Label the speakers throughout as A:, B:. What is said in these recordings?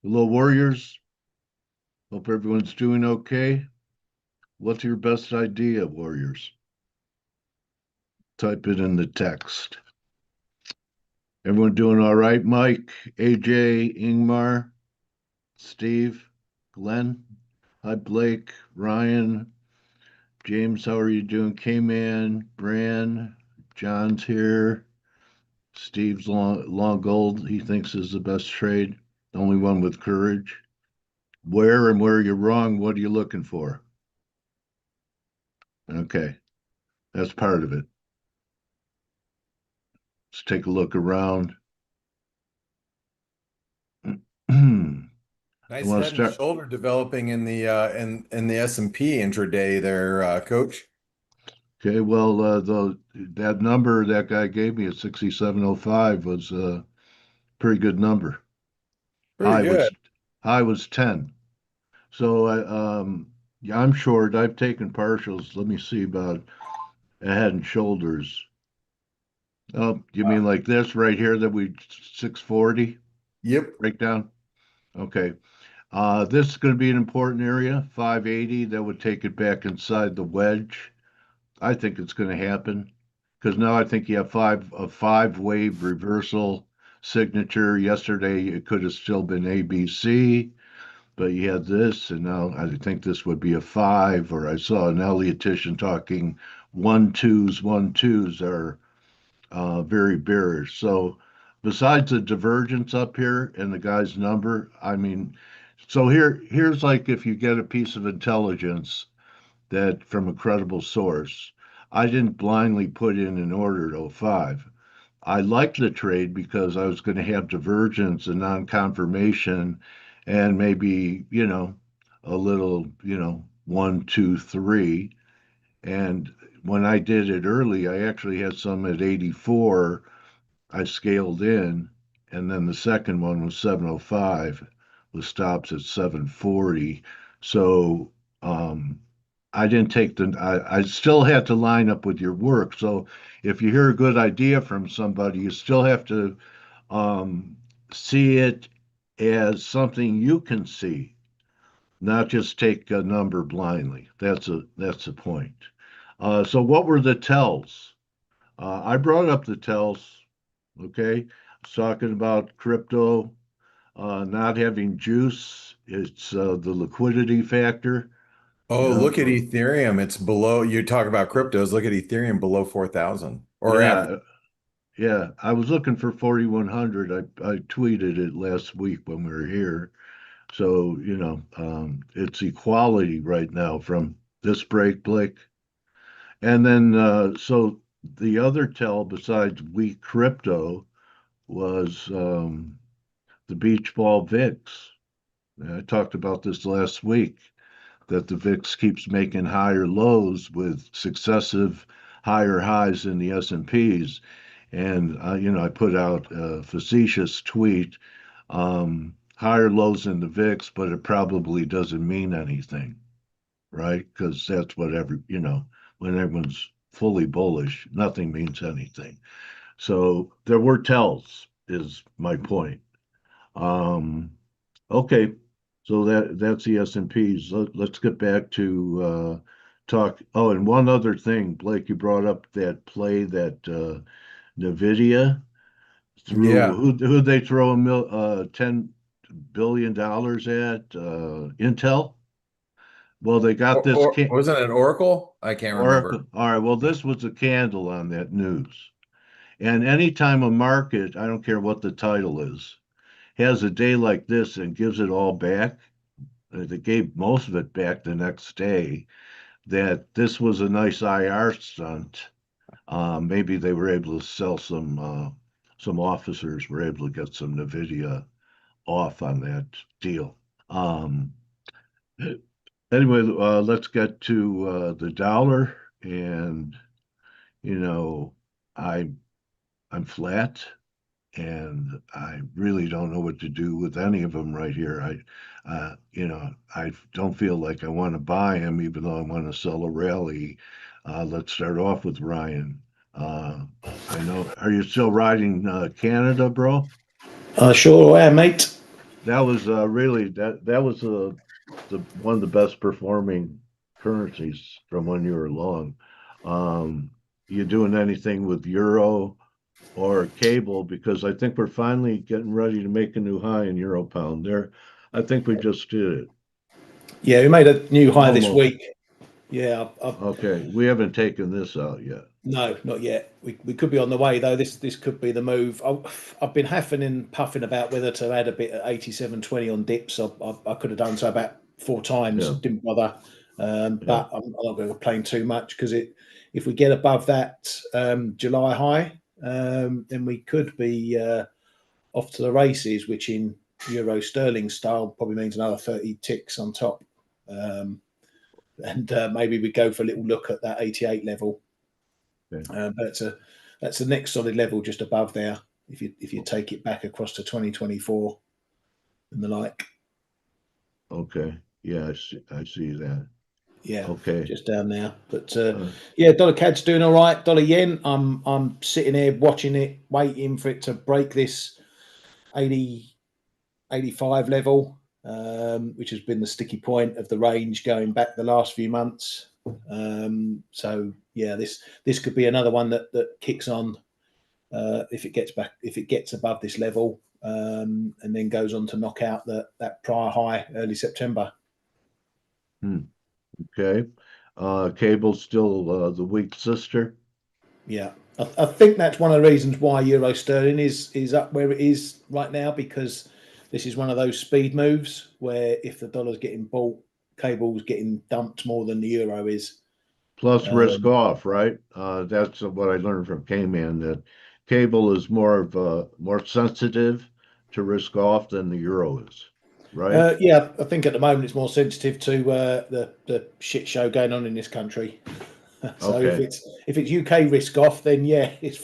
A: Hello, Warriors. Hope everyone's doing okay. What's your best idea, Warriors? Type it in the text. Everyone doing all right? Mike, AJ, Ingmar, Steve, Glenn. Hi, Blake, Ryan, James. How are you doing? K-Man, Bran, John's here. Steve's long gold. He thinks is the best trade. The only one with courage. Where you're wrong, what are you looking for? Okay, that's part of it. Let's take a look around. I
B: Nice
A: want to
B: head and
A: start.
B: shoulder developing in the S&P intraday there, Coach.
A: Okay, well, that number that guy gave me at 6705 was a pretty good number.
B: Very
A: High
B: good.
A: was high was 10. So yeah, I'm short. I've taken partials. Let me see about a head and shoulders. Oh, you mean like this right here that we 640
B: Yep.
A: breakdown? Okay. This is going to be an important area, 580. That would take it back inside the wedge. I think it's going to happen because now I think you have a five-wave reversal signature. Yesterday it could have still been ABC, but you had this, and now I think this would be a five. Or I saw an Elliotician talking 1-2s. 1-2s are very bearish. So besides the divergence up here and the guy's number, I mean, so here's like if you get a piece of intelligence that from a credible source. I didn't blindly put in an order at '05. I liked the trade because I was going to have divergence and non-confirmation and maybe, a little, 1, 2, 3. And when I did it early, I actually had some at 84. I scaled in, and then the second one was 705 with stops at 740. So I didn't take I still had to line up with your work. So if you hear a good idea from somebody, you still have to um, see it as something you can see, not just take a number blindly. That's a point. So what were the tells? I brought up the tells. Okay, I was talking about crypto not having juice. It's the liquidity factor. You
B: Oh,
A: know,
B: look at Ethereum. It's below, you talk about cryptos. Look at Ethereum below 4,000 or at.
A: yeah, yeah. I was looking for 4,100. I tweeted it last week when we were here. So it's equality right now from this break, Blake. And then so the other tell besides weak crypto was the beach ball VIX. I talked about this last week that the VIX keeps making higher lows with successive higher highs in the S&Ps. And I put out a facetious tweet, higher lows in the VIX, but it probably doesn't mean anything, right? Because that's what when everyone's fully bullish, nothing means anything. So there were tells, is my point. Um, Okay, so that's the S&Ps. Let's get back to talk. Oh, and one other thing, Blake, you brought up that play that Nvidia threw.
B: Yeah.
A: Who'd they throw $10 billion at? Intel. Well, they got this
B: Or
A: can
B: wasn't it Oracle? I can't remember.
A: Oracle. All right. Well, this was a candle on that news. And anytime a market, I don't care what the title is, has a day like this and gives it all back, they gave most of it back the next day, that this was a nice IR stunt. Maybe they were able to sell some officers were able to get some NVIDIA off on that deal. Um, anyway, let's get to the dollar. And, you know, I, I'm flat and I really don't know what to do with any of them right here. I don't feel like I want to buy them, even though I want to sell a rally. Let's start off with Ryan. Uh, I know. Are you still riding Canada, bro?
C: Sure am, mate.
A: that was really that was the one of the best performing currencies from when you were long. You doing anything with euro or cable? Because I think we're finally getting ready to make a new high in euro pound. There, I think we just did it
C: Yeah, we made a new high this
A: almost.
C: week. Yeah,
A: Okay, we haven't taken this out yet.
C: no, not yet. We could be on the way though. This could be the move. I've been huffing and puffing about whether to add a bit at 87.20 on dips. I could have done so about 4 times.
A: Yeah,
C: Didn't bother.
A: yeah.
C: But I'm not going to complain too much because if we get above that July high, then we could be off to the races, which in Euro Sterling style probably means another 30 ticks on top. And maybe we go for a little look at that 88 level.
A: Okay.
C: But that's the next solid level just above there. If you take it back across to 2024 and the like,
A: Okay. Yeah, I see that.
C: yeah,
A: Okay.
C: just down there. But
A: Uh,
C: yeah, dollar CAD's doing all right. Dollar yen, I'm sitting here watching it, waiting for it to break this 80 85 level, which has been the sticky point of the range going back the last few months. So yeah, this could be another one that kicks on if it gets above this level, and then goes on to knock out that prior high early September.
A: hmm, okay. Cable's still the weak sister.
C: Yeah, I think that's one of the reasons why Euro Sterling is up where it is right now, because this is one of those speed moves where if the dollar's getting bought, cable's getting dumped more than the euro is.
A: Plus risk
C: Um,
A: off, right? That's what I learned from K-Man, that cable is more sensitive to risk off than the euro is, right?
C: yeah, I think at the moment it's more sensitive to the shit show going on in this country. So
A: Okay.
C: if it's UK risk off, then yeah, it's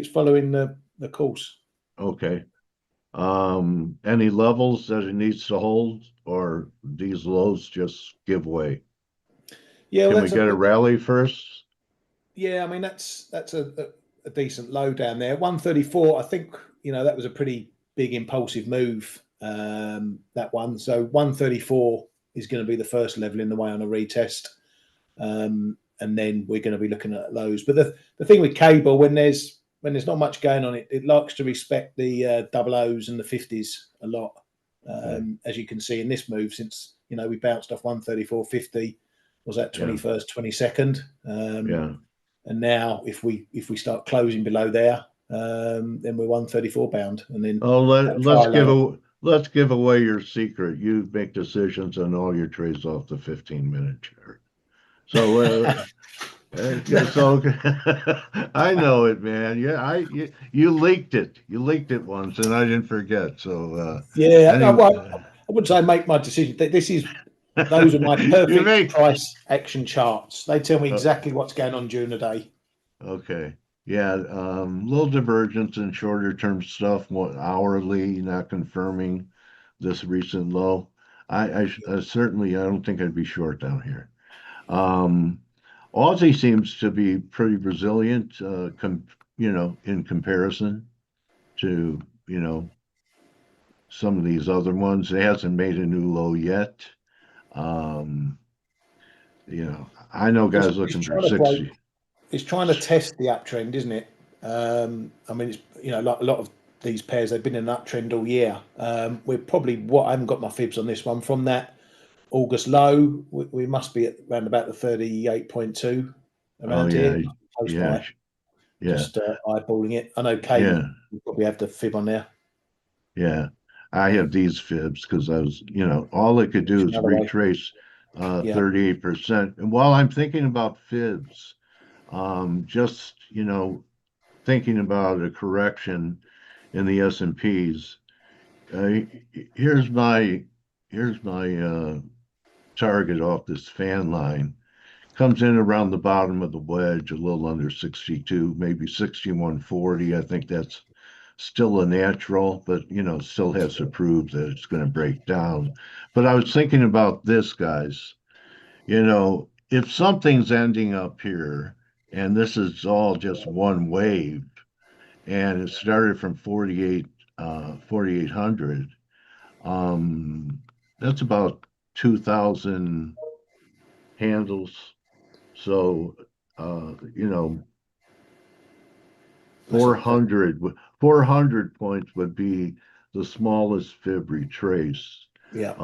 C: following the course.
A: Okay. Any levels that it needs to hold, or these lows just give way?
C: Yeah, well,
A: Can we get a rally first?
C: yeah. I mean that's a decent low down there. 134. I think that was a pretty big impulsive move. That one. So 134 is going to be the first level in the way on a retest. And then we're going to be looking at lows. But the thing with cable, when there's not much going on, it likes to respect the double O's and the 50s a lot,
A: Okay.
C: as you can see in this move. Since we bounced off 134.50, was that
A: Yeah.
C: 21st, 22nd,
A: Yeah.
C: and now if we start closing below there, then we're 134 bound, and then
A: Oh,
C: that prior low.
A: let's give away your secret. You make decisions on all your trades off the 15-minute chart. So, so I know it, man. Yeah, you leaked it. You leaked it once, and I didn't forget. So,
C: Yeah,
A: anyway,
C: well, I wouldn't say make my decision. Those are my
A: you
C: perfect
A: make
C: price action charts. They tell me
A: uh,
C: exactly what's going on during the day.
A: okay. Yeah, little divergence in shorter term stuff, more hourly, not confirming this recent low. I certainly I don't think I'd be short down here. Um, Aussie seems to be pretty resilient, in comparison to, some of these other ones. It hasn't made a new low yet. Um, I know guys
C: It's
A: looking for
C: trying to break.
A: 60.
C: It's trying to test the uptrend, isn't it? I mean, it's like a lot of these pairs, they've been in an uptrend all year. We're probably I haven't got my fibs on this one from that August low. We must be at around about the 38.2
A: Oh
C: around
A: yeah,
C: here, close
A: yeah,
C: by.
A: yeah,
C: Just eyeballing it. I know Kay
A: yeah,
C: will probably have the fib on there.
A: yeah. I have these fibs because I was, all I could do is
C: Another way.
A: retrace
C: Yeah.
A: 38%. And while I'm thinking about fibs, just, thinking about a correction in the S&Ps, uh, here's my here's my target off this fan line. Comes in around the bottom of the wedge, a little under 62, maybe 61.40. I think that's still a natural, but still has to prove that it's going to break down. But I was thinking about this, guys. If something's ending up here, and this is all just one wave, and it started from 48, 4,800, Um, that's about 2,000 handles. So, you know,
C: That's a,
A: 400 points would be the smallest fib retrace,
C: yeah.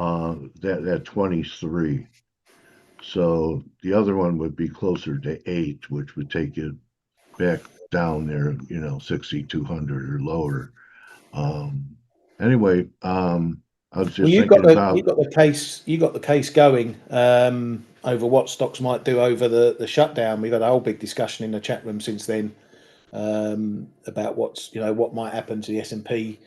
A: that 23. So the other one would be closer to 8, which would take it back down there, 6,200 or lower. Um, anyway, I was
C: Well,
A: just thinking
C: you
A: about,
C: got the case going over what stocks might do over the shutdown. We've had a whole big discussion in the chat room since then about what might happen to the S&P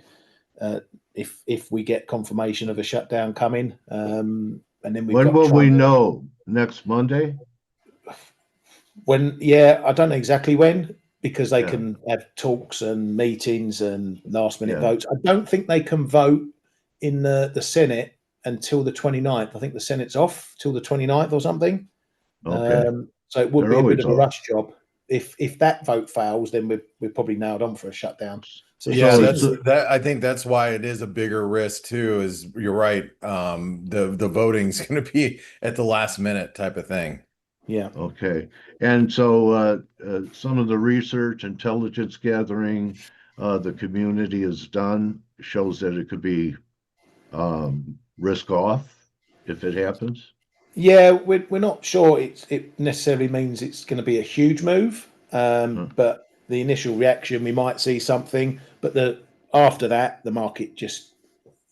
C: if we get confirmation of a shutdown coming. And then we've
A: when
C: got
A: will we
C: Trump.
A: know? Next Monday?
C: Yeah, I don't know exactly when because they
A: Yeah,
C: can have talks and meetings and last minute
A: yeah.
C: votes. I don't think they can vote in the Senate until the 29th. I think the Senate's off till the 29th or something.
A: Okay.
C: So it would
A: They're
C: be a bit
A: always
C: of a
A: off.
C: rush job. If that vote fails, then we're probably nailed on for a shutdown. So
B: Yeah,
A: So it's,
B: I think that's why it is a bigger risk too, is you're right. The voting's gonna be at the last minute type of thing.
C: yeah.
A: okay. And so some of the research, intelligence gathering, the community has done shows that it could be risk off if it happens.
C: Yeah, we're not sure it necessarily means it's going to be a huge move,
A: Huh.
C: but the initial reaction we might see something, but the after that the market just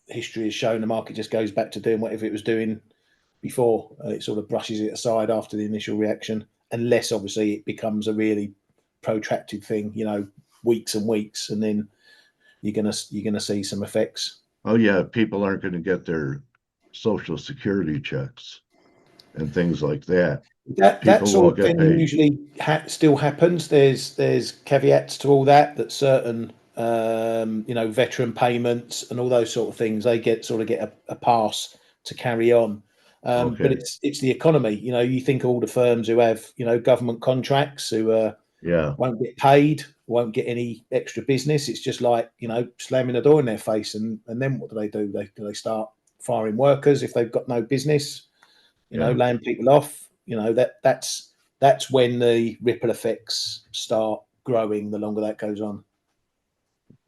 C: history has shown the market just goes back to doing whatever it was doing before. It sort of brushes it aside after the initial reaction, unless obviously it becomes a really protracted thing, weeks and weeks, and then you're gonna see some effects.
A: Oh yeah, people aren't going to get their social security checks and things like that.
C: That
A: People
C: sort
A: won't
C: of
A: get
C: thing
A: paid.
C: usually still happens. There's caveats to all that. That certain veteran payments and all those sort of things they get a pass to carry on. But
A: Okay.
C: it's the economy. You think of all the firms who have government contracts who
A: Yeah.
C: won't get paid, won't get any extra business. It's just like slamming a door in their face. And then what do? They start firing workers if they've got no business,
A: Yeah.
C: laying people off. That's when the ripple effects start growing. The longer that goes on.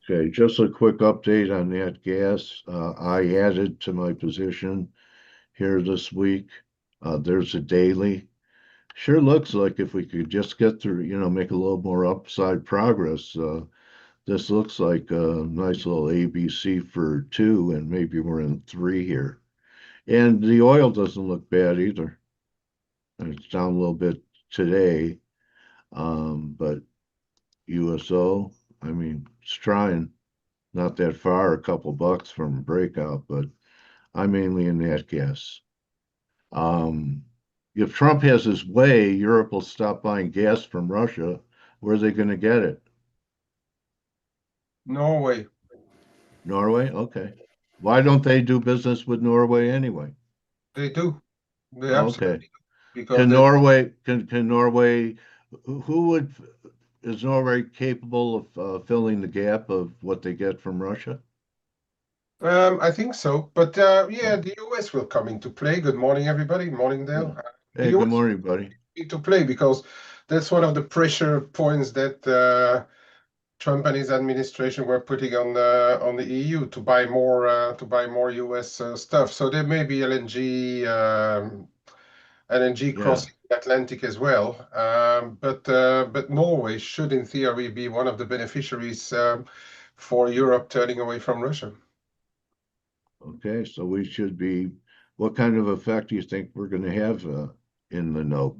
A: Okay. Just a quick update on that gas. I added to my position here this week. There's a daily. Sure looks like if we could just get through, make a little more upside progress. This looks like a nice little ABC for 2, and maybe we're in 3 here. And the oil doesn't look bad either. It's down a little bit today, but USO, I mean, it's trying not that far, a couple bucks from a breakout, but I'm mainly in that gas. Um, if Trump has his way, Europe will stop buying gas from Russia. Where are they going to get it?
D: Norway.
A: Norway? Okay. Why don't they do business with Norway anyway?
D: They do. They
A: Okay.
D: absolutely do. Because
A: Can
D: they,
A: Norway can Norway who would is Norway capable of filling the gap of what they get from Russia?
D: I think so. But yeah,
A: Hmm.
D: the US will come into play. Good morning, everybody. Morning,
A: Yeah.
D: Dale. The
A: Hey, good
D: US
A: morning, buddy.
D: will come into play because that's one of the pressure points that Trump and his administration were putting on the EU to buy more US stuff. So there may be LNG
A: Yeah.
D: crossing the Atlantic as well. But Norway should, in theory, be one of the beneficiaries for Europe turning away from Russia.
A: Okay. So we should be. What kind of effect do you think we're going to have in the NOK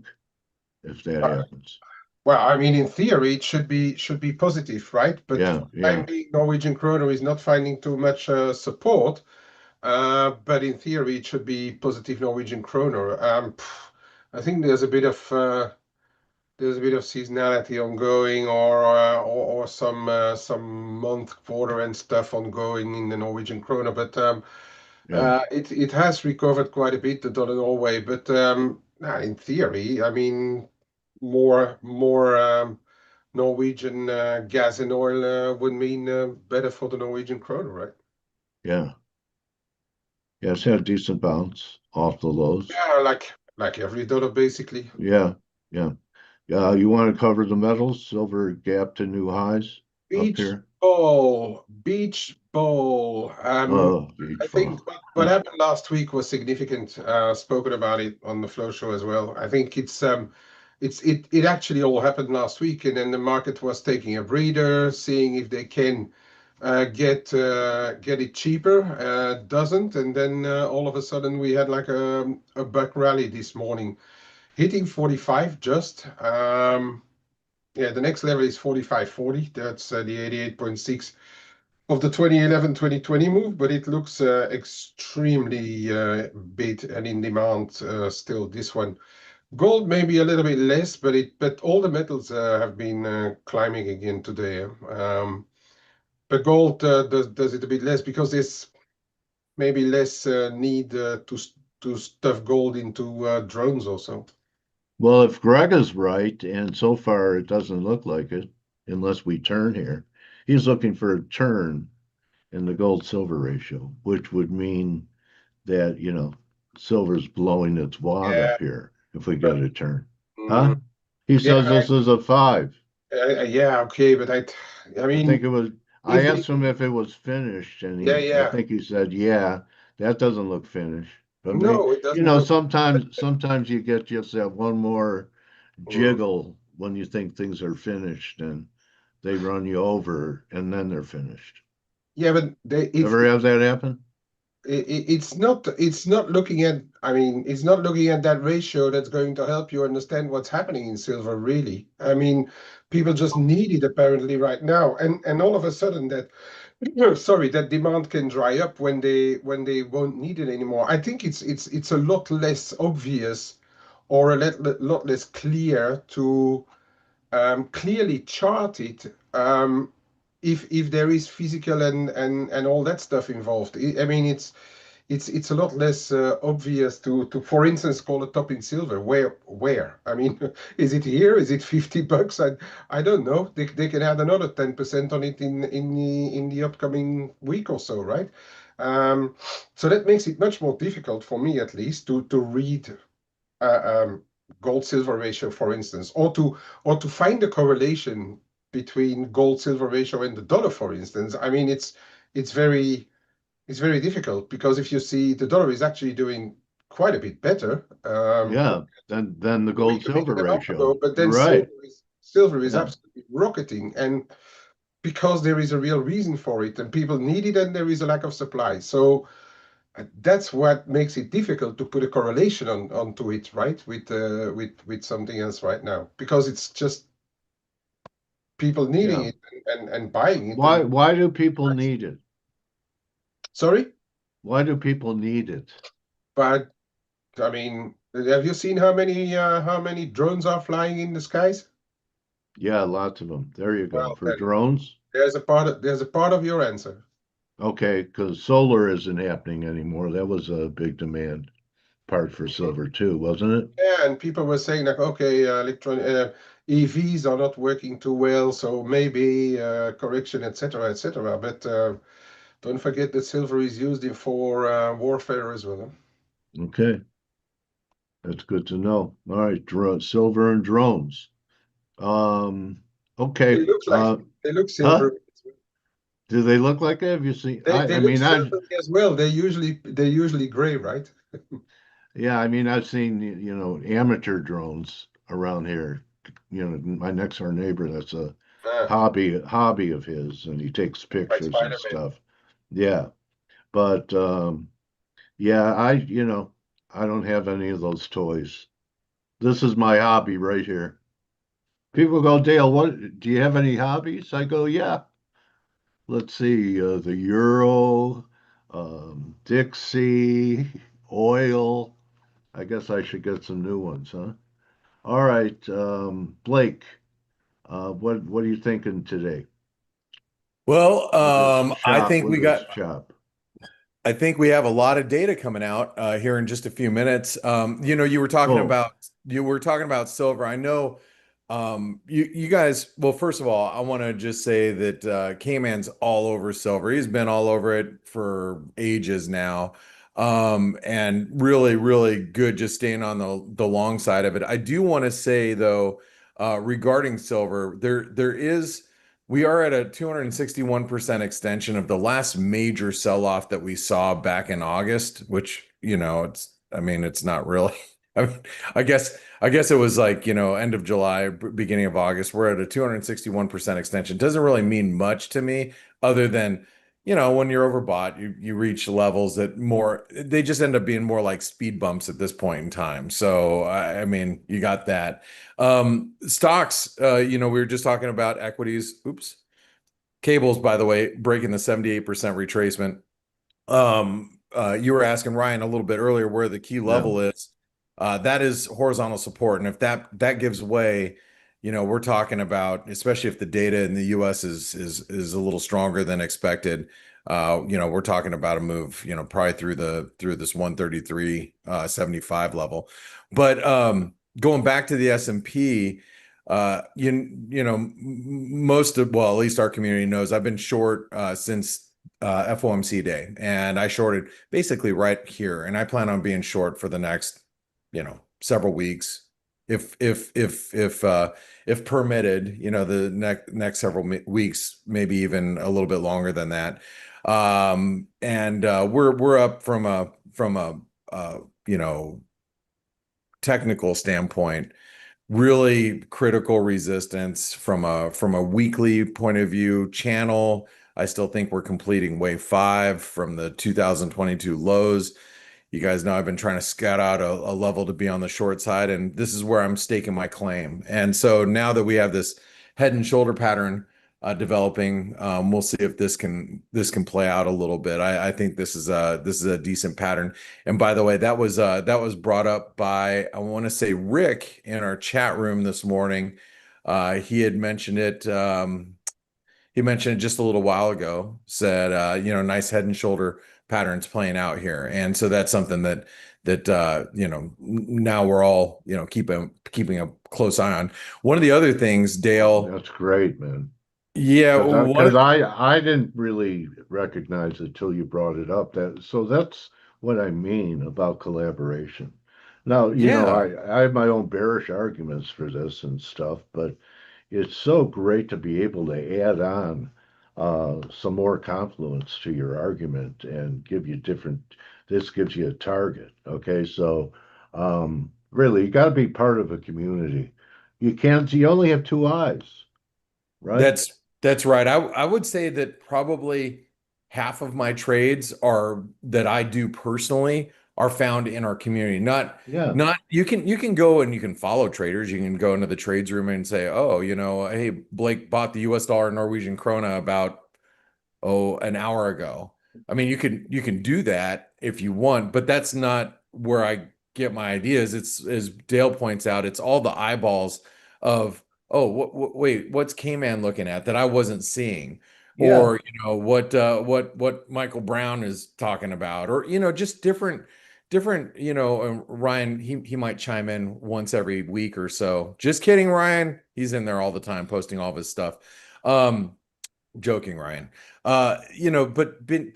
A: if that
D: Uh,
A: happens?
D: well, I mean, in theory, it should be positive, right? But
A: Yeah.
D: for the time
A: Yeah.
D: being, Norwegian kroner is not finding too much support. But in theory, it should be positive Norwegian kroner. I think there's a bit of seasonality ongoing, or some month, quarter, and stuff ongoing in the Norwegian kroner. But
A: Yeah.
D: it has recovered quite a bit, the dollar Norway. But in theory, I mean, more Norwegian gas and oil would mean better for the Norwegian kroner, right?
A: Yeah. Yeah, it's had a decent bounce off the lows.
D: Yeah, like every dollar basically.
A: Yeah, yeah. Yeah, you want to cover the metals? Silver gap to new highs up here.
D: Beach ball. I
A: Beach
D: think
A: ball.
D: what happened last week was significant. Spoken about it on the flow show as well. I think it actually all happened last week, and then the market was taking a breather, seeing if they can get it cheaper. Doesn't, and then all of a sudden we had like a buck rally this morning, hitting 45 just. Yeah, the next level is 45.40. That's the 88.6 of the 2011-2020 move, but it looks extremely big and in demand still, this one. Gold maybe a little bit less, but all the metals have been climbing again today. But gold does it a bit less because there's maybe less need to stuff gold into drones also.
A: Well, if Greg is right, and so far it doesn't look like it, unless we turn here, he's looking for a turn in the gold silver ratio, which would mean that, silver's blowing its wad
D: Yeah,
A: up here if we get
D: but
A: a turn.
D: mm,
A: Huh? He
D: yeah,
A: says this is a five.
D: yeah, okay, but I
A: I think
D: mean,
A: it was, I
D: if they,
A: asked him if it was finished, and
D: yeah,
A: I
D: yeah,
A: think he said, yeah, that doesn't look finished. But
D: no, it doesn't look.
A: sometimes you get just that one more
D: Mm.
A: jiggle when you think things are finished and they run you over and then they're finished.
D: Yeah, but
A: Ever have that happen?
D: it's not looking at. I mean, it's not looking at that ratio that's going to help you understand what's happening in silver. Really, I mean, people just need it apparently right now, and all of a sudden that. Sorry, that demand can dry up when they won't need it anymore. I think it's a lot less obvious or a lot less clear to clearly chart it if there is physical and all that stuff involved. I mean, it's a lot less obvious to for instance call a top in silver. Where? I mean, is it here? Is it $50? I don't know. They can add another 10% on it in the upcoming week or so, right? So that makes it much more difficult for me, at least, to read um, gold silver ratio, for instance, or to find a correlation between gold silver ratio and the dollar, for instance. I mean, it's very it's very difficult because if you see the dollar is actually doing quite a bit better
A: Yeah, then the
D: a
A: gold
D: week
A: silver
D: and a half
A: ratio.
D: ago, but
A: You're
D: then
A: right.
D: silver is
A: Yeah.
D: absolutely rocketing, and because there is a real reason for it, and people need it, and there is a lack of supply. So that's what makes it difficult to put a correlation onto it, right? With something else right now, because it's just people needing
A: Yeah.
D: it and buying it.
A: Why
D: And
A: why do people need it?
D: sorry,
A: Why do people need it?
D: but I mean, have you seen how many drones are flying in the skies?
A: Yeah, lots of them. There you go.
D: Well,
A: For
D: then
A: drones?
D: there's a part of your answer.
A: Okay, because solar isn't happening anymore. That was a big demand part for
D: Mhm.
A: silver too, wasn't it?
D: Yeah, and people were saying like, okay, EVs are not working too well, so maybe correction, etc., etc. But don't forget that silver is used for warfare as well. Huh?
A: Okay, that's good to know. All right, silver and drones. Um,
D: They
A: okay.
D: look like they look
A: Huh?
D: silver.
A: Do they look like that? Have you seen?
D: They
A: I
D: they look
A: mean,
D: silvery as well. They're usually gray, right?
A: yeah, I mean, I've seen, amateur drones around here. My next door neighbor, that's a
D: Ah,
A: hobby of his, and he takes
D: like
A: pictures and
D: Spider-Man.
A: stuff. Yeah, but yeah, I don't have any of those toys. This is my hobby right here. People go, Dale, what do you have any hobbies? I go, yeah. Let's see, the Euro, Dixie, oil. I guess I should get some new ones, huh? All right, Blake, what are you thinking today
B: Well,
A: with this
B: I
A: shop?
B: think
A: With
B: we
A: this
B: got
A: shop?
B: I think we have a lot of data coming out here in just a few minutes. You were talking
A: Oh,
B: about silver. I know you guys. Well, first of all, I want to just say that K-Man's all over silver. He's been all over it for ages now. And really, really good just staying on the long side of it. I do want to say though, regarding silver, we are at a 261% extension of the last major sell-off that we saw back in August, which, I mean, it's not really. I mean, I guess it was like, end of July, beginning of August. We're at a 261% extension. Doesn't really mean much to me other than, when you're overbought, you reach levels they just end up being more like speed bumps at this point in time. So, I mean, you got that. Stocks, we were just talking about equities. Oops. Cables, by the way, breaking the 78% retracement. You were asking Ryan a little bit earlier where the key level is. That is horizontal support. And if that gives way, we're talking about, especially if the data in the US is a little stronger than expected, we're talking about a move, probably through this 133.75 level. But going back to the S&P, at least our community knows I've been short since FOMC day, and I shorted basically right here, and I plan on being short for the next several weeks, if permitted, the next several weeks, maybe even a little bit longer than that. We're up from a technical standpoint, really critical resistance from a weekly point of view channel. I still think we're completing wave 5 from the 2022 lows. You guys know I've been trying to scout out a level to be on the short side, and this is where I'm staking my claim. And so now that we have this head and shoulder pattern developing, we'll see if this can play out a little bit. I think this is a decent pattern. And by the way, that was brought up by, I want to say, Rick in our chat room this morning. He had mentioned it. He mentioned it just a little while ago. Said, nice head and shoulder patterns playing out here, and so that's something that now we're all keeping a close eye on. One of the other things, Dale.
A: That's great, man.
B: Yeah,
A: because I didn't really recognize it till you brought it up. So that's what I mean about collaboration. Now, I have my own bearish arguments for this and stuff, but it's so great to be able to add on some more confluence to your argument and give you this gives you a target. Okay, so really, you got to be part of a community. You only have two eyes, right?
B: That's right. I would say that probably half of my trades that I do personally are found in our community. Not you can go and you can follow traders. You can go into the trades room and say, oh, hey, Blake bought the US dollar Norwegian krona about an hour ago. I mean, you can do that if you want, but that's not where I get my ideas. It's, as Dale points out, it's all the eyeballs of, oh, wait, what's K-Man looking at that I wasn't seeing?
A: Yeah.
B: Or, what Michael Brown is talking about, or, just different, Ryan, he might chime in once every week or so. Just kidding, Ryan. He's in there all the time posting all of his stuff. Joking, Ryan. But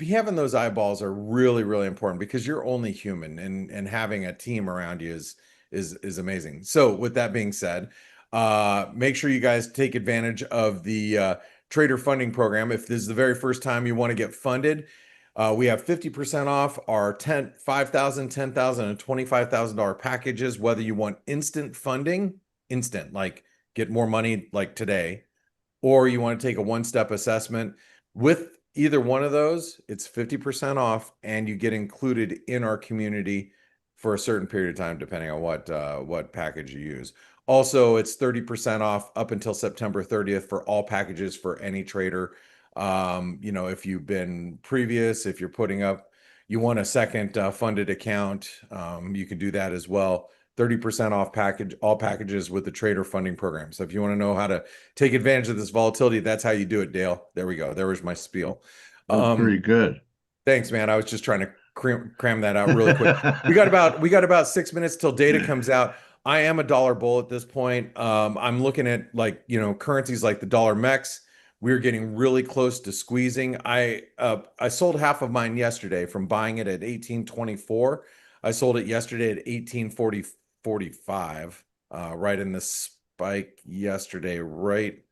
B: having those eyeballs are really, really important because you're only human, and having a team around you is amazing. So with that being said, make sure you guys take advantage of the trader funding program. If this is the very first time you want to get funded, we have 50% off our $5,000, $10,000, and $25,000 packages, whether you want instant funding, like get more money like today, or you want to take a one-step assessment. With either one of those, it's 50% off, and you get included in our community for a certain period of time, depending on what package you use. Also, it's 30% off up until September 30th for all packages for any trader. If you've been previous, if you're putting up, you want a second funded account, you can do that as well. 30% off all packages with the trader funding program. So if you want to know how to take advantage of this volatility, that's how you do it, Dale. There we go. There was my spiel.
A: That's pretty good.
B: Thanks, man. I was just trying to cram that out really quick. we got about 6 minutes till data comes out. I am a dollar bull at this point. I'm looking at currencies like the dollar MEX we're getting really close to squeezing. I sold half of mine yesterday from buying it at 1824. I sold it yesterday at 1845, right in the spike yesterday, right.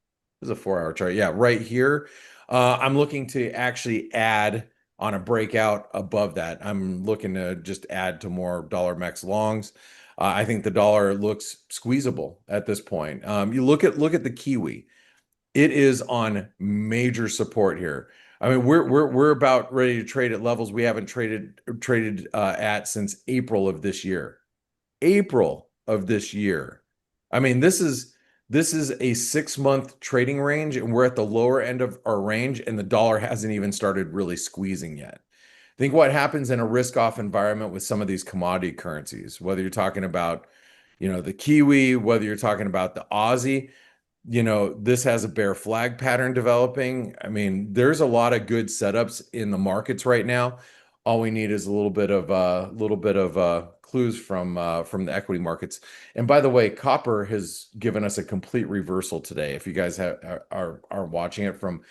B: This is a 4-hour chart. Yeah, right here. I'm looking to actually add on a breakout above that. I'm looking to just add to more dollar max longs. I think the dollar looks squeezable at this point. You look at the Kiwi. It is on major support here. I mean, we're about ready to trade at levels we haven't traded at since April of this year. April of this year. I mean, this is a 6-month trading range, and we're at the lower end of our range, and the dollar hasn't even started really squeezing yet. Think what happens in a risk-off environment with some of these commodity currencies, whether you're talking about, the Kiwi, whether you're talking about the Aussie. This has a bear flag pattern developing. I mean, there's a lot of good setups in the markets right now. All we need is a little bit of clues from the equity markets. And by the way, copper has given us a complete reversal today. If you guys are watching it from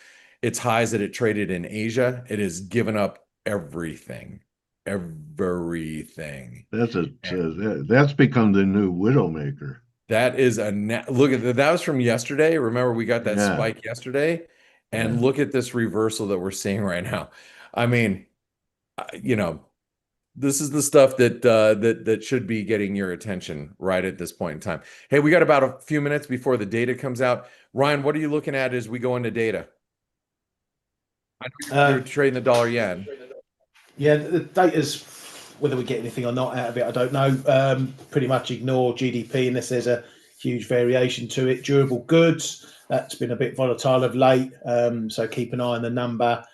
B: its highs that it traded in Asia, it has given up everything.
A: That's become the new widowmaker.
B: That is look at that was from yesterday. Remember, we got that
A: Yeah.
B: spike yesterday, and
A: Yeah.
B: look at this reversal that we're seeing right now. I mean, this is the stuff that should be getting your attention right at this point in time. Hey, we got about a few minutes before the data comes out. Ryan, what are you looking at as we go into data? I know you're trading the dollar yen.
C: Yeah, the data's, whether we get anything or not out of it, I don't know. Pretty much ignore GDP unless there's a huge variation to it. Durable goods, that's been a bit volatile of late. So keep an eye on the number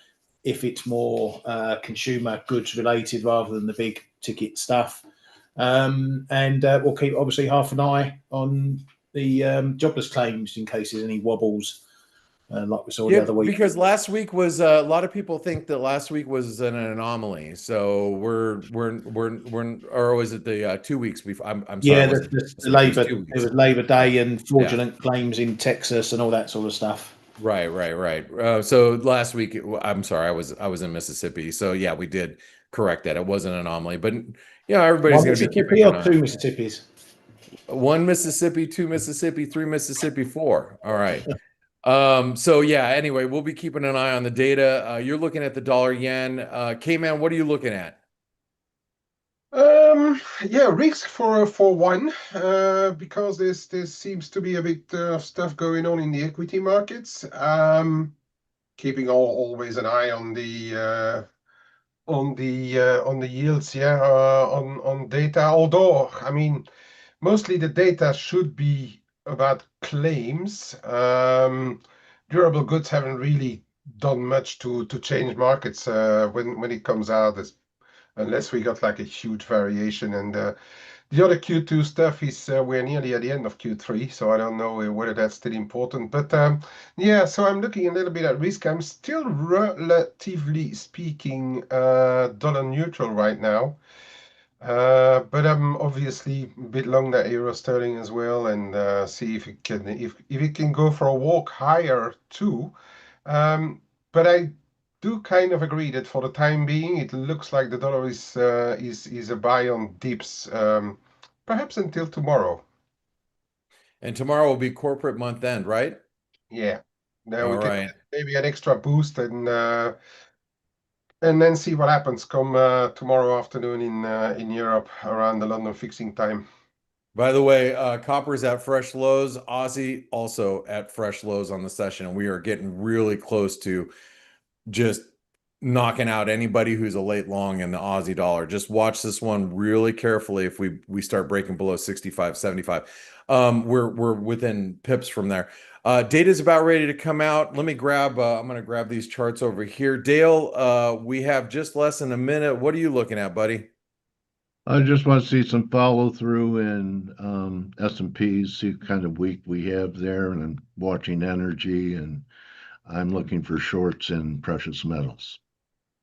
C: if it's more consumer goods related rather than the big ticket stuff. And we'll keep obviously half an eye on the jobless claims in case there's any wobbles. Like we saw the other week.
B: Because last week was a lot of people think that last week was an anomaly. So or was it the 2 weeks before? I'm sorry.
C: Yeah, the Labor. It was Labor Day and fraudulent claims in Texas and all that sort of stuff.
B: Right. So last week, I'm sorry, I was in Mississippi. So yeah, we did correct that. It wasn't an anomaly, but everybody's going to be keeping an eye.
C: 2 Mississippis.
B: 1 Mississippi, 2 Mississippi, 3 Mississippi, 4. All right. So yeah, anyway, we'll be keeping an eye on the data. You're looking at the dollar yen. K-Man, what are you looking at?
D: Yeah, risk for one, because there seems to be a bit of stuff going on in the equity markets. Keeping always an eye on the yields, on data. Although, I mean, mostly the data should be about claims. Durable goods haven't really done much to change markets when it comes out, unless we got like a huge variation. And the other Q2 stuff is we're nearly at the end of Q3, so I don't know whether that's still important. But yeah, so I'm looking a little bit at risk. I'm still relatively speaking dollar neutral right now. But I'm obviously a bit long that euro sterling as well, and see if it can go for a walk higher too. But I do kind of agree that for the time being, it looks like the dollar is a buy on dips, perhaps until tomorrow.
B: And tomorrow will be corporate month end, right?
D: Yeah. Now
B: All
D: we can
B: right.
D: get maybe an extra boost and then see what happens come tomorrow afternoon in Europe around the London fixing time.
B: By the way, copper's at fresh lows. Aussie also at fresh lows on the session, and we are getting really close to just knocking out anybody who's a late long in the Aussie dollar. Just watch this one really carefully. If we start breaking below 65, 75, we're within pips from there. Data is about ready to come out. Let me grab. I'm going to grab these charts over here. Dale, we have just less than a minute. What are you looking at, buddy?
A: I just want to see some follow through in S&Ps, see what kind of week we have there, and I'm watching energy, and I'm looking for shorts in precious metals.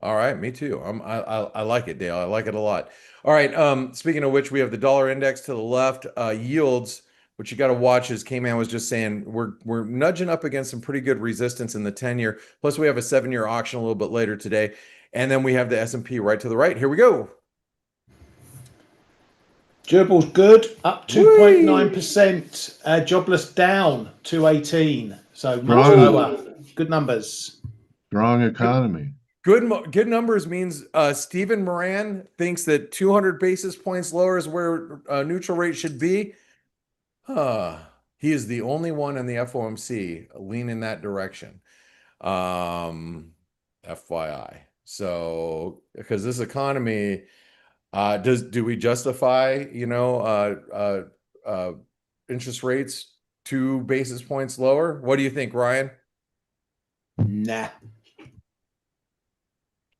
B: All right, me too. I like it, Dale. I like it a lot. All right. Speaking of which, we have the dollar index to the left. Yields what you got to watch is K-Man was just saying we're nudging up against some pretty good resistance in the 10-year. Plus, we have a 7-year auction a little bit later today, and then we have the S&P right to the right. Here we go.
C: Durables good, up
B: Whee!
C: 2.9%. Jobless down 218, so much
A: Strong.
C: lower. Good numbers.
A: Strong economy.
B: Good numbers means Stephen Moran thinks that 200 basis points lower is where neutral rate should be. He is the only one in the FOMC lean in that direction. FYI. So, because this economy, do we justify, interest rates 2 basis points lower? What do you think, Ryan?
C: Nah.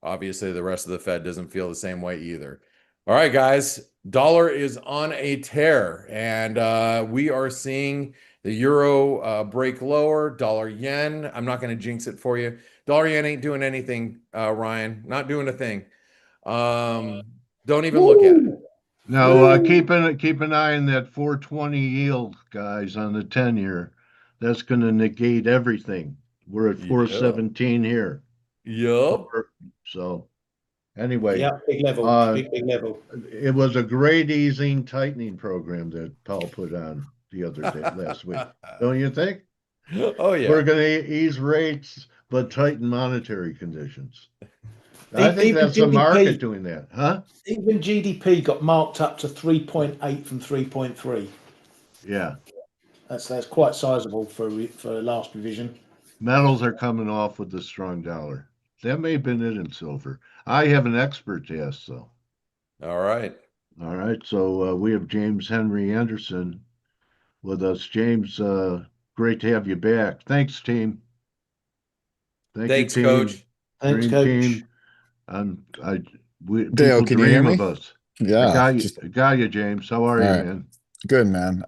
B: Obviously, the rest of the Fed doesn't feel the same way either. All right, guys, dollar is on a tear, and we are seeing the euro break lower. Dollar yen, I'm not going to jinx it for you. Dollar yen ain't doing anything, Ryan. Not doing a thing. Don't even look at it.
A: Now, keep an eye on that 420 yield, guys, on the 10-year. That's going to negate everything. We're at 417 here.
B: Yep.
A: So, anyway,
C: Yeah, big level. Big level.
A: It was a great easing tightening program that Paul put on the other day, last week. Don't you think?
B: Oh, yeah.
A: We're going to ease rates, but tighten monetary conditions. I think
C: Even
A: that's the
C: GDP,
A: market doing that, huh?
C: Even GDP got marked up to 3.8 from 3.3.
A: Yeah.
C: That's quite sizable for last revision.
A: Metals are coming off with the strong dollar. That may have been it in silver. I have an expert to ask, though.
B: All right.
A: All right. So we have James Henry Anderson with us. James, great to have you back. Thanks, team.
B: Thanks,
A: team.
B: Coach.
C: Thanks,
A: Dream
C: Coach.
A: team.
E: Dale,
A: People
E: can you
A: dream
E: hear me?
A: of us.
E: Yeah,
A: I got you, James. How are
E: all
A: you,
E: right.
A: man?
E: Good, man.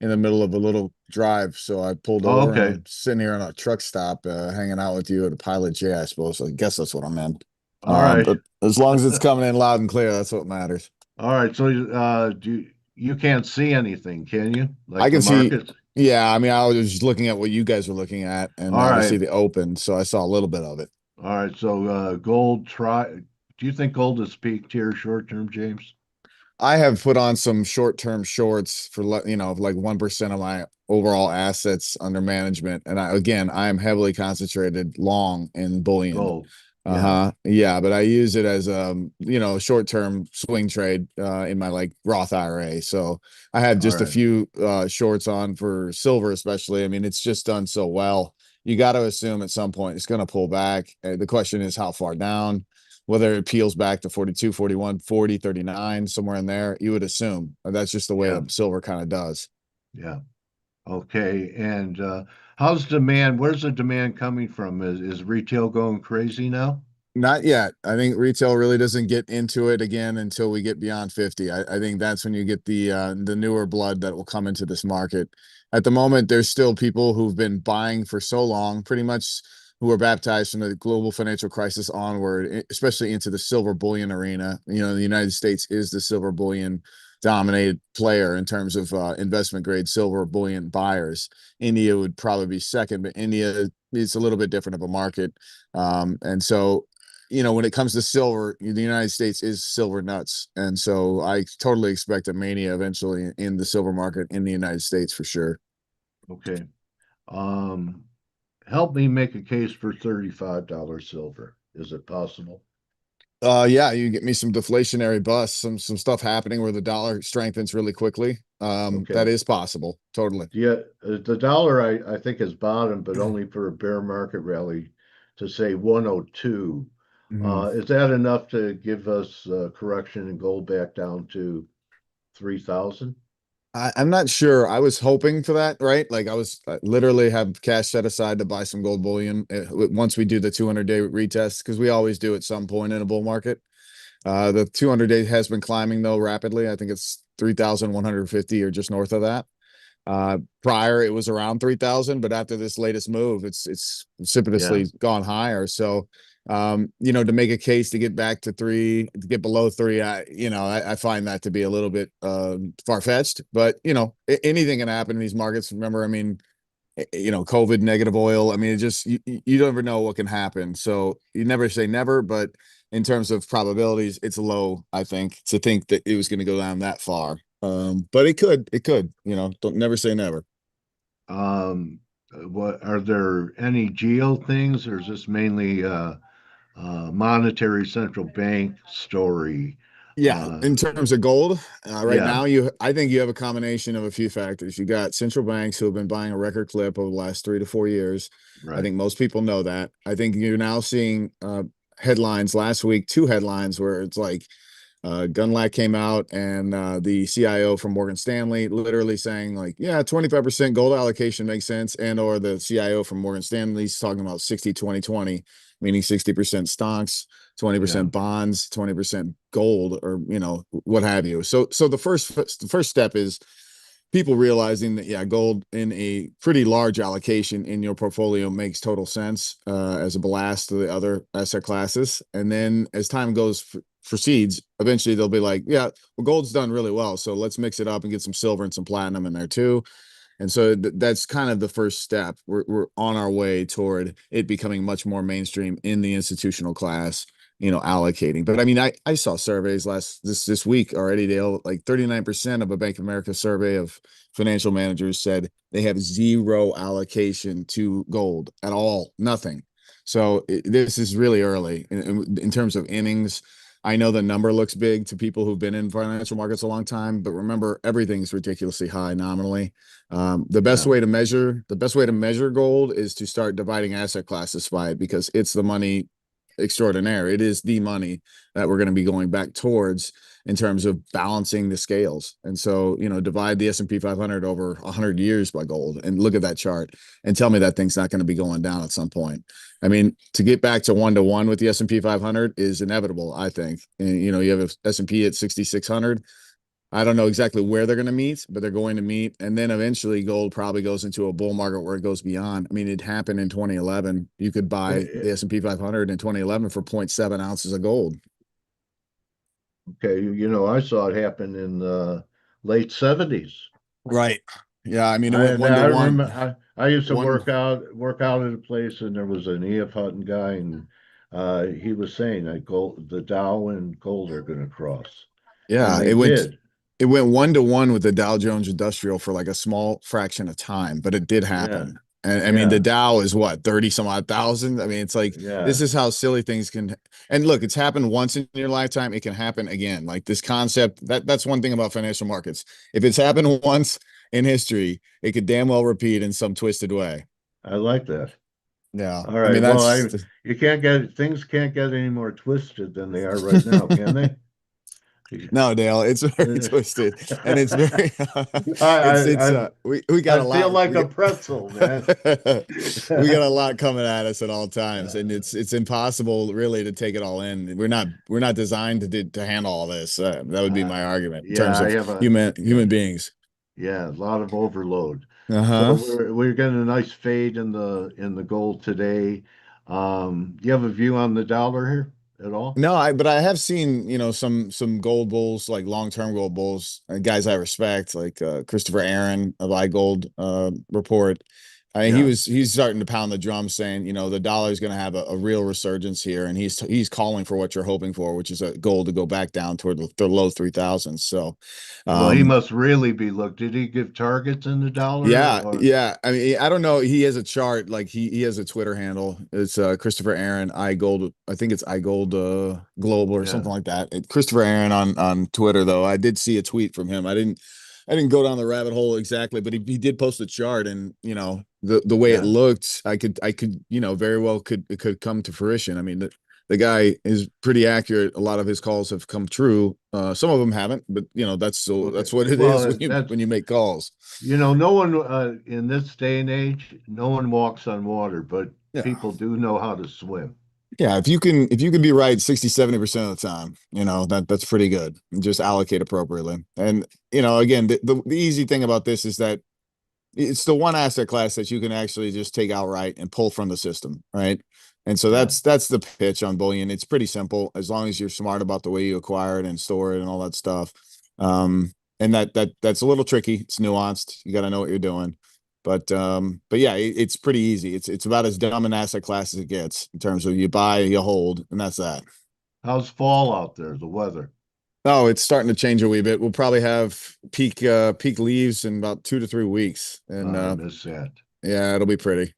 E: In the middle of a little drive, so I pulled
A: Oh,
E: over and
A: okay.
E: I'm sitting here on a truck stop, hanging out with you at a Pilot J, I suppose. So I guess that's what I meant.
A: All right.
E: But as long as it's coming in loud and clear, that's what matters.
A: All right. So you can't see anything, can you? Like
E: I can
A: the
E: see.
A: markets?
E: Yeah, I mean, I was just looking at what you guys were looking at, and
A: All
E: obviously
A: right.
E: the open, so I saw a little bit of it.
A: All right. So gold do you think gold has peaked here short term, James?
E: I have put on some short-term shorts for like 1% of my overall assets under management, and I am heavily concentrated long in bullion.
A: Gold.
E: Yeah, but I use it as short-term swing trade in my like Roth IRA. So I have just a few shorts on for silver, especially. I mean, it's just done so well. You got to assume at some point it's going to pull back. The question is how far down, whether it peels back to 42, 41, 40, 39, somewhere in there. You would assume that's just the way that silver kind of does.
A: Yeah. Okay. And how's demand? Where's the demand coming from? Is retail going crazy now?
E: Not yet. I think retail really doesn't get into it again until we get beyond 50. I think that's when you get the newer blood that will come into this market. At the moment, there's still people who've been buying for so long, pretty much who were baptized from the global financial crisis onward, especially into the silver bullion arena. The United States is the silver bullion dominated player in terms of investment grade silver bullion buyers. India would probably be second, but India is a little bit different of a market. And so when it comes to silver, the United States is silver nuts. And so I totally expect a mania eventually in the silver market in the United States for sure.
A: Okay. Help me make a case for $35 silver. Is it possible?
E: Yeah, you get me some deflationary busts, some stuff happening where the dollar strengthens really quickly. That is possible. Totally.
A: Yeah, the dollar I think has bottomed, but only for a bear market rally to say 102. Is that enough to give us a correction in gold back down to 3,000?
E: I'm not sure. I was hoping for that, right? Like I literally have cash set aside to buy some gold bullion once we do the 200-day retest, because we always do at some point in a bull market. The 200-day has been climbing though rapidly. I think it's 3,150 or just north of that. Prior it was around 3,000, but after this latest move, it's precipitously gone higher. So To make a case to get back to 3, to get below 3, I find that to be a little bit far-fetched, but anything can happen in these markets. Remember, I mean, COVID, negative oil. I mean, it just, you don't ever know what can happen. So you never say never, but in terms of probabilities, it's low, I think, to think that it was going to go down that far. But it could, don't never say never.
A: What are there any geo things, or is this mainly monetary central bank story?
E: Yeah, in terms of gold, right
A: Yeah,
E: now, I think you have a combination of a few factors. You got central banks who have been buying a record clip over the last 3 to 4 years. I
A: right.
E: think most people know that. I think you're now seeing headlines last week, 2 headlines where it's like Gunlack came out and the CIO from Morgan Stanley literally saying like, yeah, 25% gold allocation makes sense. And or the CIO from Morgan Stanley's talking about 60-20-20, meaning 60% stocks,
A: Yeah.
E: 20% bonds, 20% gold, or what have you. So the first step is people realizing that, yeah, gold in a pretty large allocation in your portfolio makes total sense as a blast to the other asset classes. And then as time proceeds, eventually they'll be like, yeah, well, gold's done really well, so let's mix it up and get some silver and some platinum in there too. And so that's kind of the first step. We're on our way toward it becoming much more mainstream in the institutional class, allocating. But I mean, I saw surveys this week already, Dale, like 39% of a Bank of America survey of financial managers said they have zero allocation to gold at all, nothing. So this is really early in terms of innings. I know the number looks big to people who've been in financial markets a long time, but remember, everything's ridiculously high nominally. The best
A: Yeah.
E: way to measure gold is to start dividing asset classes by it, because it's the money extraordinaire. It is the money that we're going to be going back towards in terms of balancing the scales. And so, divide the S&P 500 over 100 years by gold and look at that chart and tell me that thing's not going to be going down at some point. I mean, to get back to 1-to-1 with the S&P 500 is inevitable, I think. And, you have a S&P at 6,600. I don't know exactly where they're going to meet, but they're going to meet. And then eventually gold probably goes into a bull market where it goes beyond. I mean, it happened in 2011. You could buy the S&P 500 in 2011 for 0.7 ounces of gold.
A: Okay, I saw it happen in the late 70s.
E: Right. Yeah. I mean, it
A: I
E: went one to
A: I
E: one.
A: remember I used to
E: One.
A: work out at a place, and there was an E.F. Hutton guy, and he was saying that the Dow and gold are going to cross, and
E: Yeah.
A: they
E: It went
A: did.
E: it went 1-to-1 with the Dow Jones Industrial for like a small fraction of time, but it did
A: Yeah,
E: happen. And I mean, the
A: yeah,
E: Dow is what, 30 some odd thousand? I mean, it's like, this
A: yeah.
E: is how silly things can. And look, it's happened once in your lifetime. It can happen again. Like this concept, that's one thing about financial markets. If it's happened once in history, it could damn well repeat in some twisted way.
A: I like that.
E: Yeah.
A: All
E: I mean,
A: right. Well,
E: that's
A: you can't get things can't get any more twisted than they are right now, can they?
E: no, Dale, it's very twisted, and it's very
A: I
E: we got
A: I
E: a
A: feel
E: lot
A: like a pretzel, man.
E: we got a lot coming at us at all times, and it's impossible really to take it all in. We're not designed to handle all this. That would be
A: Uh,
E: my argument in
A: yeah,
E: terms
A: I
E: of
A: have
E: human beings.
A: yeah, a lot of overload. So
E: Uh-huh.
A: we're getting a nice fade in the gold today. Do you have a view on the dollar here at all?
E: No, but I have seen, some gold bulls, like long-term gold bulls, guys I respect, like Christopher Aaron of iGold report.
A: Yeah.
E: He's starting to pound the drum saying, the dollar is going to have a real resurgence here, and he's calling for what you're hoping for, which is a gold to go back down toward the low 3,000s. So,
A: Well, he
E: um,
A: must really be looked. Did he give targets in the dollar
E: yeah,
A: or
E: yeah. I mean, I don't know. He has a chart, like he has a Twitter handle. It's Christopher Aaron iGold. I think it's iGold Global or
A: yeah.
E: something like that. Christopher Aaron on Twitter though. I did see a tweet from him. I didn't go down the rabbit hole exactly, but he did post a chart, and the way it
A: Yeah.
E: looked, I could very well it could come to fruition. I mean, the guy is pretty accurate. A lot of his calls have come true. Some of them haven't, but
A: Okay.
E: that's what it is
A: Well,
E: when you
A: that's
E: make calls.
A: no one in this day and age, no one walks on water, but
E: Yeah.
A: people do know how to swim.
E: Yeah, if you can be right 60-70% of the time, that's pretty good. And just allocate appropriately. And again, the easy thing about this is that it's the one asset class that you can actually just take outright and pull from the system, right? And so
A: Yeah.
E: that's the pitch on bullion. It's pretty simple as long as you're smart about the way you acquire it and store it and all that stuff. And that's a little tricky. It's nuanced. You got to know what you're doing. But yeah, it's pretty easy. It's about as dumb an asset class as it gets in terms of you buy, you hold, and that's that.
A: How's fall out there, the weather?
E: Oh, it's starting to change a wee bit. We'll probably have peak leaves in about 2 to 3 weeks. And
A: I miss that.
E: yeah, it'll be pretty.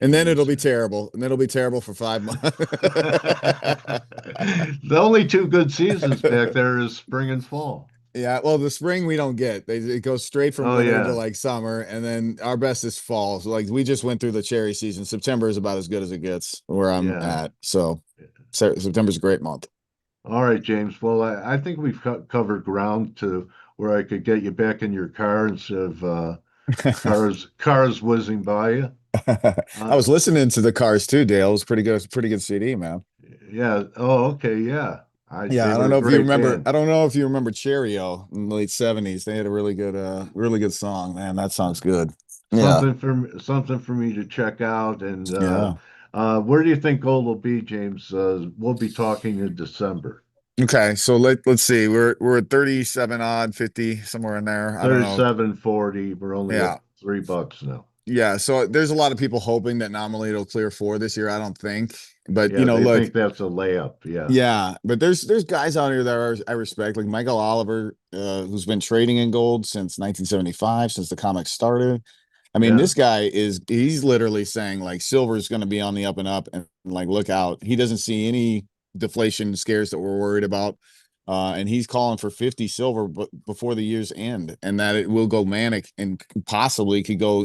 E: And
A: I
E: then it'll
A: miss
E: be
A: that.
E: terrible. And then it'll be terrible for 5 months.
A: The only two good seasons back there is spring and fall.
E: Yeah, well, the spring we don't get. It goes straight from
A: Oh
E: winter to
A: yeah.
E: like summer, and then our best is fall. So like we just went through the cherry season. September is about as good as it gets where I'm
A: Yeah.
E: at. So September's a great month.
A: All right, James. Well, I think we've covered ground to where I could get you back in your car instead of cars whizzing by you.
E: I
A: Uh,
E: was listening to the Cars too, Dale. It was pretty good CD, man.
A: yeah. Oh, okay. Yeah. They
E: Yeah, I don't
A: were a
E: know if you
A: great
E: remember.
A: band.
E: I don't know if you remember Cheerio in the late '70s. They had a really good song. Man, that song's good. Yeah,
A: Something for me to check out. And
E: yeah.
A: where do you think gold will be, James? We'll be talking in December.
E: Okay, so let's see. We're at 37 odd 50 somewhere in there. I don't know.
A: 37.40. We're only up
E: Yeah.
A: $3 now.
E: Yeah, so there's a lot of people hoping that nominally it'll clear 4 this year. I don't think. But
A: Yeah, they
E: look,
A: think that's a layup. Yeah.
E: yeah, but there's guys out here that I respect, like Michael Oliver, who's been trading in gold since 1975, since the comics started. I mean,
A: Yeah.
E: this guy he's literally saying like silver is going to be on the up and up, and like look out. He doesn't see any deflation scares that we're worried about. And he's calling for 50 silver before the year's end, and that it will go manic and possibly could go,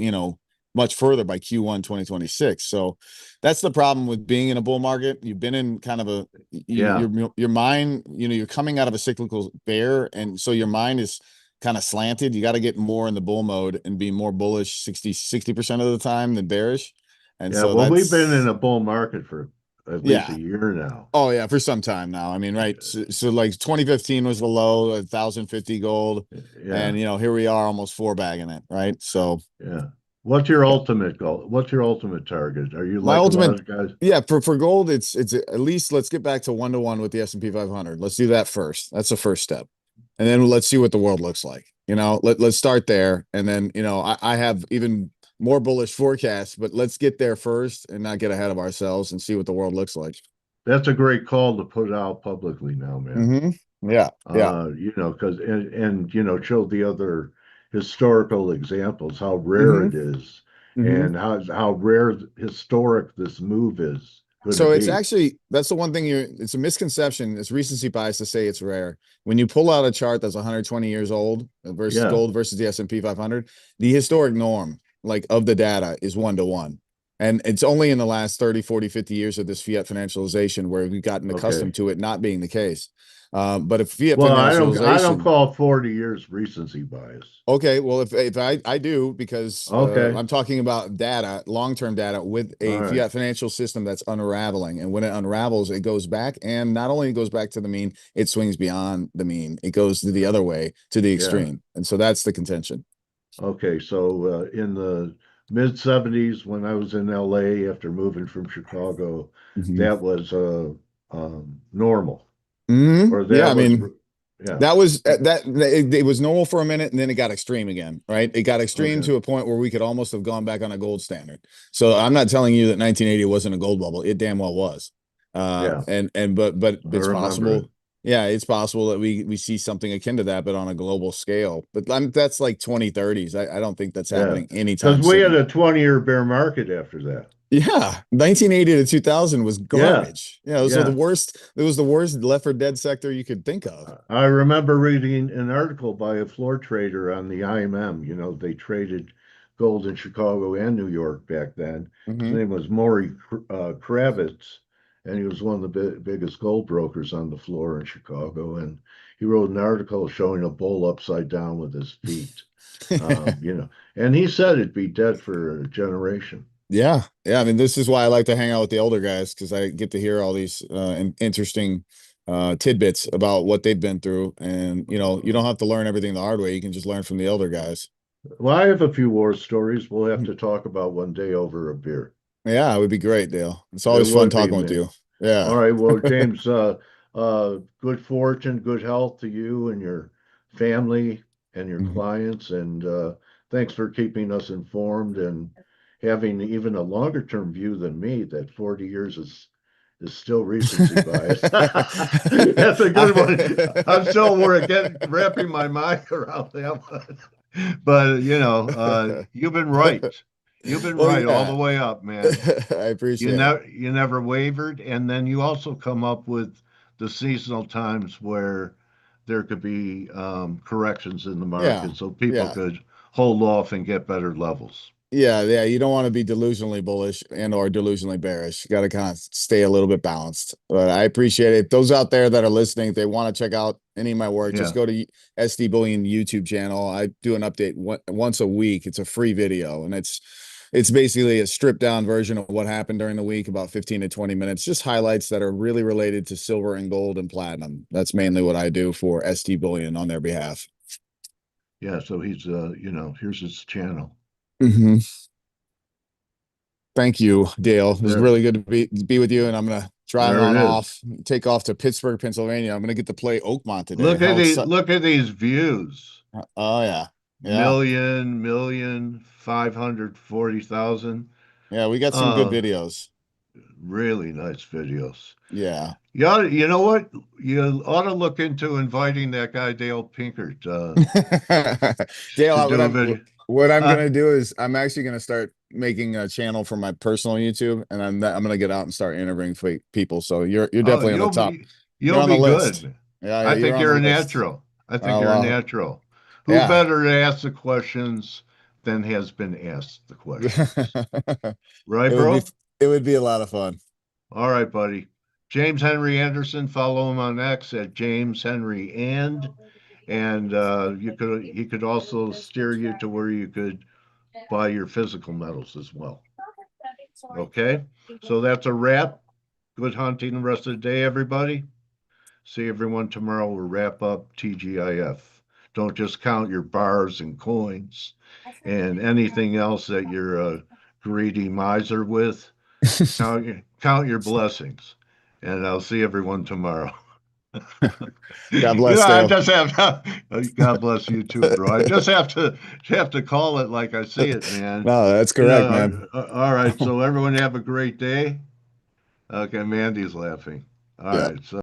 E: much further by Q1 2026. So that's the problem with being in a bull market. You've been in kind of
A: Yeah.
E: your mind, you're coming out of a cyclical bear, and so your mind is kind of slanted. You got to get more in the bull mode and be more bullish 60% of the time than bearish. And
A: Yeah.
E: so
A: Well, we've been in
E: that's
A: a bull market for at least
E: yeah.
A: a year now.
E: Oh yeah, for some time now. I mean, right. So like 2015 was the low, 1,050 gold.
A: Yeah.
E: And here we are almost 4 bagging it, right? So
A: Yeah. What's your ultimate goal? What's your ultimate target? Are you
E: my
A: like a lot
E: ultimate
A: of guys?
E: yeah, for gold, it's at least let's get back to 1-to-1 with the S&P 500. Let's do that first. That's the first step. And then let's see what the world looks like. Let's start there. And then, I have even more bullish forecasts, but let's get there first and not get ahead of ourselves and see what the world looks like.
A: That's a great call to put out publicly now, man.
E: Yeah. Yeah.
A: Because show the other historical examples, how rare
E: hmm
A: it is,
E: hmm
A: and how rare historic this move is going to
E: So it's
A: be.
E: actually that's the one thing it's a misconception. It's recency bias to say it's rare. When you pull out a chart that's 120 years old versus
A: Yeah.
E: gold versus the S&P 500, the historic norm like of the data is 1-to-1. And it's only in the last 30, 40, 50 years of this fiat financialization where we've gotten
A: Okay.
E: accustomed to it not being the case. But if fiat
A: Well, I don't
E: financialization,
A: call 40 years recency bias.
E: okay, well, if I do because
A: Okay.
E: I'm talking about data, long-term data with
A: All
E: a
A: right.
E: fiat financial system that's unraveling, and when it unravels, it goes back, and not only goes back to the mean, it swings beyond the mean. It goes to the other way, to the
A: Yeah.
E: extreme, and so that's the contention.
A: Okay. So in the mid 70s, when I was in LA after moving from Chicago,
E: Mhm.
A: that was normal, or
E: Yeah,
A: that
E: I
A: was,
E: mean,
A: yeah.
E: that was it was normal for a minute, and then it got extreme again, right? It got extreme
A: Okay.
E: to a point where we could almost have gone back on a gold standard. So I'm not telling you that 1980 wasn't a gold bubble. It damn well was.
A: Yeah.
E: But
A: I
E: it's
A: remember it.
E: possible. Yeah, it's possible that we see something akin to that, but on a global scale. But that's like 2030s. I don't think that's
A: Yeah.
E: happening
A: Because
E: anytime
A: we had
E: soon.
A: a 20-year bear market after that.
E: Yeah, 1980 to 2000 was
A: Yeah.
E: garbage. Yeah, so the
A: Yeah.
E: worst. It was the worst left for dead sector you could think of.
A: I remember reading an article by a floor trader on the IMM. They traded gold in Chicago and New York back then. His
E: hmm
A: name was Maury Kravitz, and he was one of the biggest gold brokers on the floor in Chicago. And he wrote an article showing a bull upside down with his feet. And he said it'd be dead for a generation.
E: Yeah, yeah. I mean, this is why I like to hang out with the older guys because I get to hear all these interesting tidbits about what they've been through, and you don't have to learn everything the hard way. You can just learn from the elder guys.
A: Well, I have a few war stories we'll have to talk about one day over a beer.
E: Yeah, it would be great, Dale. It's
A: It
E: always fun
A: would be,
E: talking with
A: man.
E: you. Yeah.
A: All right, well, James, good fortune, good health to you and your family and your
E: Mhm.
A: clients, and thanks for keeping us informed and having even a longer term view than me. That 40 years is still recency bias. That's a good one. I'm still wrapping my mind around that one. But you've been right. You've been
E: Well,
A: right all the
E: yeah.
A: way up, man.
E: I appreciate it.
A: You never wavered, and then you also come up with the seasonal times where there could be corrections in the
E: Yeah.
A: market, so people
E: Yeah.
A: could hold off and get better levels.
E: Yeah, yeah, you don't want to be delusionally bullish and or delusionally bearish. You got to kind of stay a little bit balanced. But I appreciate it. Those out there that are listening, if they want to check out any of my work, just
A: Yeah,
E: go to SD Bullion YouTube channel. I do an update once a week. It's a free video, and it's basically a stripped down version of what happened during the week, about 15 to 20 minutes, just highlights that are really related to silver and gold and platinum. That's mainly what I do for SD Bullion on their behalf.
A: yeah. So he's here's his channel.
E: Mhm. Thank you, Dale. It was
A: There,
E: really good to be with you. And I'm gonna drive
A: there
E: on
A: it is.
E: off, take off to Pittsburgh, Pennsylvania. I'm gonna get to play Oakmont today. How exciting!
A: Look at these views.
E: Oh yeah, yeah,
A: Million 540,000.
E: yeah. We got some good
A: Uh,
E: videos.
A: really nice videos.
E: Yeah.
A: Yeah, you know what? You ought to look into inviting that guy Dale Pinkert
E: Dale,
A: to do a video.
E: what I'm
A: Uh,
E: gonna do is I'm actually gonna start making a channel for my personal YouTube, and I'm gonna get out and start interviewing people. So you're
A: oh,
E: definitely on the top. You're
A: you'll
E: on the
A: be
E: list.
A: good.
E: Yeah, yeah,
A: I
E: you're
A: think
E: on the
A: you're a
E: list.
A: natural. I think
E: Oh
A: you're a
E: well,
A: natural. Who
E: yeah.
A: better to ask the questions than has been asked the questions? Right,
E: It would be
A: bro?
E: it would be a lot of fun.
A: All right, buddy. James Henry Anderson, follow him on X at James Henry and he could also steer you to where you could buy your physical metals as well. Okay, so that's a wrap. Good hunting the rest of the day, everybody. See everyone tomorrow. We'll wrap up TGIF. Don't just count your bars and coins and anything else that you're a greedy miser with. Count your blessings, and I'll see everyone tomorrow.
E: God bless,
A: I
E: Dale.
A: just have God bless you too, bro. I just have to call it like I see it, man.
E: No, that's correct, man.
A: All right. So everyone have a great day. Okay, Mandy's laughing. All
E: Yeah.
A: right. So